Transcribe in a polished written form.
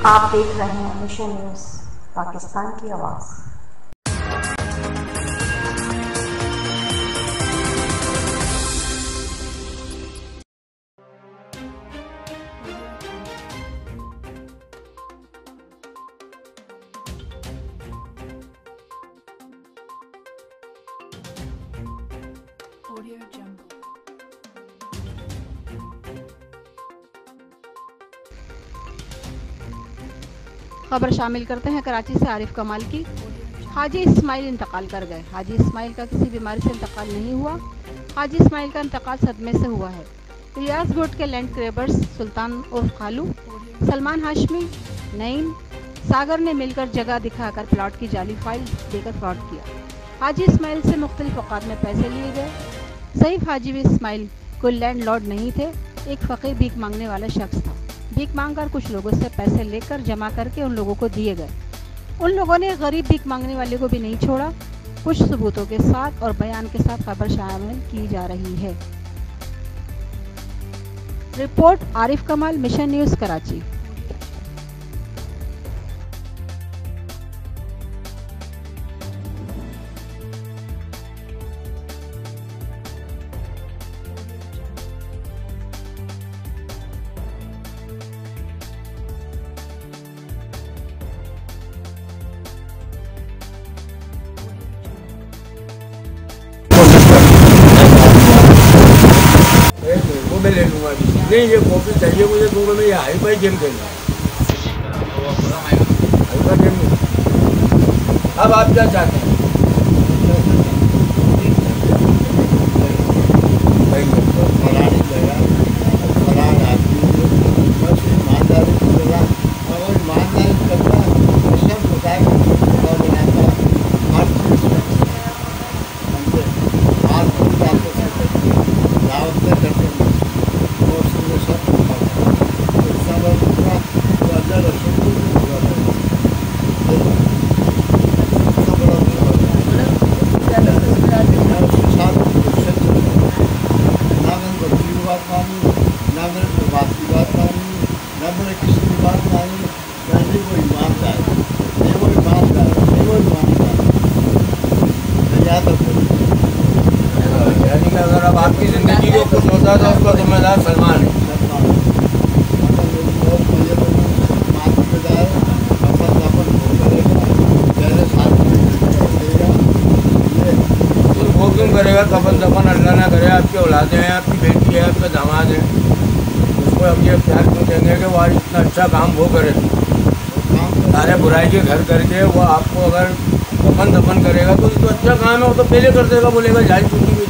आप देख रहे हैं मिशन न्यूज़, पाकिस्तान की आवाज़। खबर शामिल करते हैं कराची से आरिफ कमाल की। हाजी इस्माइल इंतकाल कर गए। हाजी इस्माइल का किसी बीमारी से इंतकाल नहीं हुआ। हाजी इस्माइल का इंतकाल सदमे से हुआ है। इलियास गोट के लैंड क्रेबर्स सुल्तान उर्फ खालू, सलमान हाशमी, नईम, सागर ने मिलकर जगह दिखाकर प्लॉट की जाली फाइल देकर फ्रॉड किया। हाजी इस्माइल से मुख्तलिफ औकात में पैसे लिए गए। सईफ हाजी इस्माइल कोई लैंड लॉर्ड नहीं थे, एक फ़कीर भीख मांगने वाला शख्स था। भीख मांगकर कुछ लोगों से पैसे लेकर जमा करके उन लोगों को दिए गए। उन लोगों ने गरीब भीख मांगने वाले को भी नहीं छोड़ा। कुछ सबूतों के साथ और बयान के साथ खबर शामिल की जा रही है। रिपोर्ट आरिफ कमाल, मिशन न्यूज़, कराची। वो मैं ले लूँगा। नहीं, ये कॉपी चाहिए मुझे, क्योंकि मैं ये हाई फाई गेम खेलना है। हल्का गेम नहीं। अब आप क्या चाहते हैं? अगर अब आपकी ज़िंदगी को कुछ होता तो उसका जिम्मेदार सलमान है। वो क्यों करेगा? कफन दफन अल्लाह ना करे। आपकी औलादे हैं, आपकी बेटी है, आपका दामाद है, उसको हम ये प्यार क्यों देंगे कि वो आज इतना अच्छा काम वो करे? सारे बुराई के घर करके वो आपको अगर कफन दफन करेगा तो अच्छा काम है, वो तो पहले कर देगा, बोलेगा जान चुकी हुई।